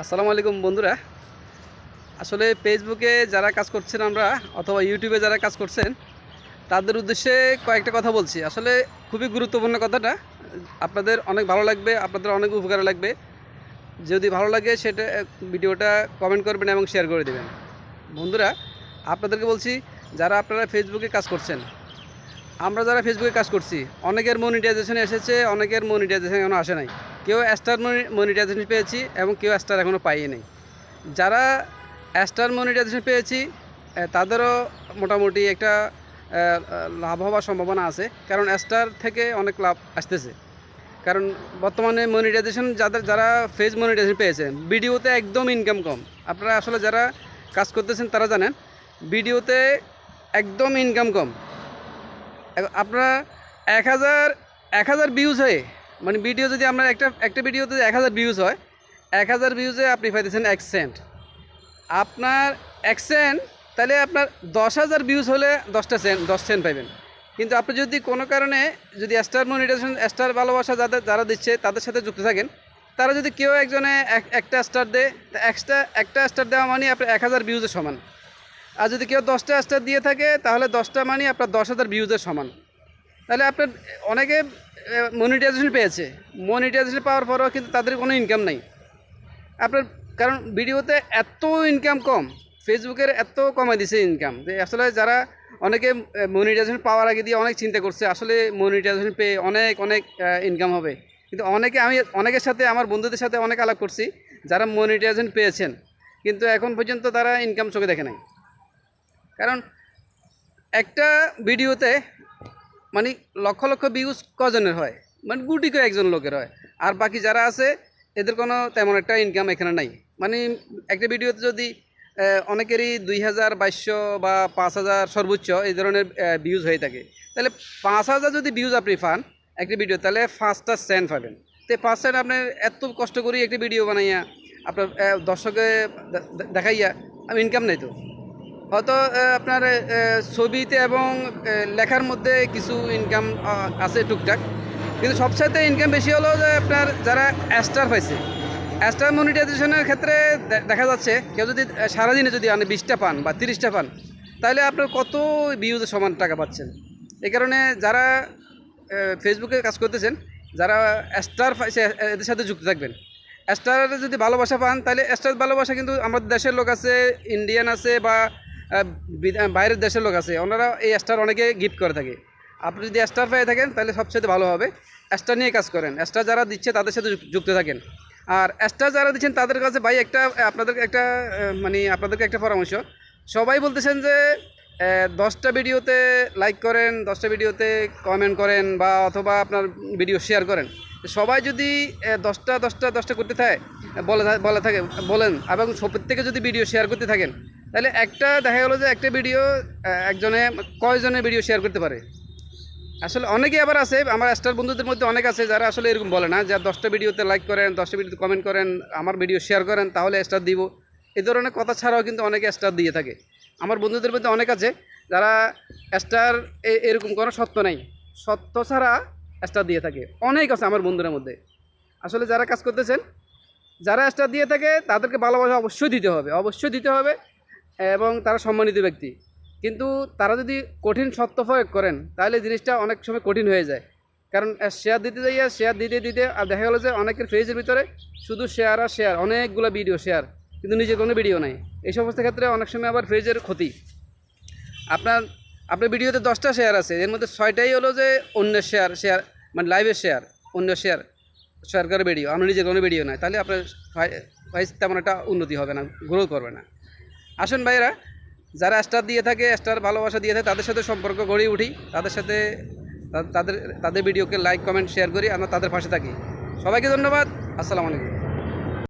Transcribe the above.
আসসালামু আলাইকুম বন্ধুরা। আসলে ফেসবুকে যারা কাজ করছেন আমরা অথবা ইউটিউবে যারা কাজ করছেন তাদের উদ্দেশ্যে কয়েকটা কথা বলছি। আসলে খুবই গুরুত্বপূর্ণ কথাটা, আপনাদের অনেক ভালো লাগবে, আপনাদের অনেক উপকারে লাগবে। যদি ভালো লাগে সেটা ভিডিওটা কমেন্ট করবেন এবং শেয়ার করে দেবেন। বন্ধুরা, আপনাদেরকে বলছি, যারা আপনারা ফেসবুকে কাজ করছেন, আমরা যারা ফেসবুকে কাজ করছি অনেকের মনিটাইজেশন এসেছে, অনেকের মনিটাইজেশন এখনও আসে নাই। কেউ স্টার মনিটাইজেশন পেয়েছি এবং কেউ স্টার এখনও পাইয়ে নেই। যারা স্টার মনিটাইজেশন পেয়েছি তাদেরও মোটামুটি একটা লাভ হওয়ার সম্ভাবনা আছে, কারণ স্টার থেকে অনেক লাভ আসতেছে। কারণ বর্তমানে মনিটাইজেশন যারা ফেজ মনিটাইজেশন পেয়েছেন, ভিডিওতে একদম ইনকাম কম। আপনারা আসলে যারা কাজ করতেছেন তারা জানেন ভিডিওতে একদম ইনকাম কম। আপনারা 1000 ভিউজ হয়, মানে ভিডিও যদি আমরা একটা ভিডিওতে 1000 ভিউজ হয়, 1000 ভিউজে আপনি পাইতেছেন 1 সেন্ট। আপনার 1 সেন্ট, তাহলে আপনার 10,000 ভিউজ হলে 10 সেন্ট পাইবেন। কিন্তু আপনি যদি কোনো কারণে যদি স্টার মনিটাইজেশন, স্টার ভালোবাসা যারা দিচ্ছে তাদের সাথে যুক্ত থাকেন, তারা যদি কেউ একজনে একটা স্টার দেয়, একটা স্টার দেওয়া মানে আপনার 1000 ভিউজের সমান। আর যদি কেউ 10টা স্টার দিয়ে থাকে তাহলে 10টা মানে আপনার 10,000 ভিউজের সমান। তাহলে আপনার অনেকে মনিটাইজেশন পেয়েছে, মনিটাইজেশন পাওয়ার পরেও কিন্তু তাদের কোনো ইনকাম নাই আপনার। কারণ ভিডিওতে এত ইনকাম কম, ফেসবুকের এত কমে দিছে ইনকাম, যে আসলে যারা অনেকে মনিটাইজেশন পাওয়ার আগে দিয়ে অনেক চিন্তা করছে আসলে মনিটাইজেশন পেয়ে অনেক অনেক ইনকাম হবে। কিন্তু আমি অনেকের সাথে, আমার বন্ধুদের সাথে অনেক আলাপ করছি যারা মনিটাইজেশন পেয়েছেন, কিন্তু এখন পর্যন্ত তারা ইনকাম চোখে দেখে নাই। কারণ একটা ভিডিওতে মানে লক্ষ লক্ষ ভিউজ কজনের হয়, মানে গুটি কয়েকজন লোকের হয়। আর বাকি যারা আছে এদের কোনো তেমন একটা ইনকাম এখানে নাই। মানে একটা ভিডিওতে যদি অনেকেরই 2000, 2200 বা 5000 সর্বোচ্চ এই ধরনের ভিউজ হয়ে থাকে, তাহলে 5000 যদি ভিউজ আপনি পান একটা ভিডিও, তাহলে 5টা সেন্ট পাবেন। তো 5 সেন্ট আপনি এত কষ্ট করি একটি ভিডিও বানাইয়া আপনার দর্শকে দেখাইয়া আমি ইনকাম নেই তো। হয়তো আপনার ছবিতে এবং লেখার মধ্যে কিছু ইনকাম আছে টুকটাক, কিন্তু সবচাইতে ইনকাম বেশি হলো যে আপনার যারা স্টার পাইছে। স্টার মনিটাইজেশনের ক্ষেত্রে দেখা যাচ্ছে কেউ যদি সারাদিনে যদি আপনি 20টা পান বা 30টা পান, তাহলে আপনার কত ভিউজে সমান টাকা পাচ্ছেন। এই কারণে যারা ফেসবুকে কাজ করতেছেন, যারা স্টার পাইছে এদের সাথে যুক্ত থাকবেন। স্টারে যদি ভালোবাসা পান, তাহলে স্টার ভালোবাসা কিন্তু আমাদের দেশের লোক আছে, ইন্ডিয়ান আছে বা বাইরের দেশের লোক আছে, ওনারা এই স্টার অনেকে গিফট করে থাকে। আপনি যদি স্টার পেয়ে থাকেন তাহলে সবচেয়ে ভালো হবে স্টার নিয়ে কাজ করেন। স্টার যারা দিচ্ছে তাদের সাথে যুক্ত থাকেন। আর স্টার যারা দিচ্ছেন তাদের কাছে ভাই আপনাদেরকে একটা পরামর্শ। সবাই বলতেছেন যে 10টা ভিডিওতে লাইক করেন, 10টা ভিডিওতে কমেন্ট করেন বা অথবা আপনার ভিডিও শেয়ার করেন। সবাই যদি 10টা করতে থাকে বলেন এবং প্রত্যেকে যদি ভিডিও শেয়ার করতে থাকেন, তাহলে দেখা গেলো যে একটা ভিডিও একজনে কয়জনের ভিডিও শেয়ার করতে পারে। আসলে অনেকে আবার আছে, আমার স্টার বন্ধুদের মধ্যে অনেক আছে যারা আসলে এরকম বলে না যে 10টা ভিডিওতে লাইক করেন, 10টা ভিডিওতে কমেন্ট করেন, আমার ভিডিও শেয়ার করেন তাহলে স্টার দিব। এই ধরনের কথা ছাড়াও কিন্তু অনেকে স্টার দিয়ে থাকে। আমার বন্ধুদের মধ্যে অনেক আছে যারা স্টার এরকম কোনো সত্য নেই, সত্য ছাড়া স্টার দিয়ে থাকে, অনেক আছে আমার বন্ধুদের মধ্যে। আসলে যারা কাজ করতেছেন, যারা স্টার দিয়ে থাকে তাদেরকে ভালোবাসা অবশ্যই দিতে হবে এবং তারা সম্মানিত ব্যক্তি। কিন্তু তারা যদি কঠিন সত্য প্রয়োগ করেন তাহলে জিনিসটা অনেক সময় কঠিন হয়ে যায়। কারণ শেয়ার দিতে আর দেখা গেলো যে অনেকের ফেজের ভিতরে শুধু শেয়ার আর শেয়ার, অনেকগুলো ভিডিও শেয়ার, কিন্তু নিজের কোনো ভিডিও নাই। এই সমস্ত ক্ষেত্রে অনেক সময় আবার ফেজের ক্ষতি। আপনার ভিডিওতে 10টা শেয়ার আছে, এর মধ্যে 6টাই হলো যে অন্যের শেয়ার মানে লাইভের শেয়ার, অন্য শেয়ার করে ভিডিও, আপনার নিজের কোনো ভিডিও নাই, তাহলে আপনার ফাইজ তেমন একটা উন্নতি হবে না, গ্রো করবে না। আসুন ভাইরা, যারা স্টার দিয়ে থাকে, স্টার ভালোবাসা দিয়ে থাকে, তাদের সাথে সম্পর্ক গড়ে উঠি, তাদের সাথে তাদের ভিডিওকে লাইক কমেন্ট শেয়ার করি, আমরা তাদের পাশে থাকি। সবাইকে ধন্যবাদ। আসসালামু আলাইকুম।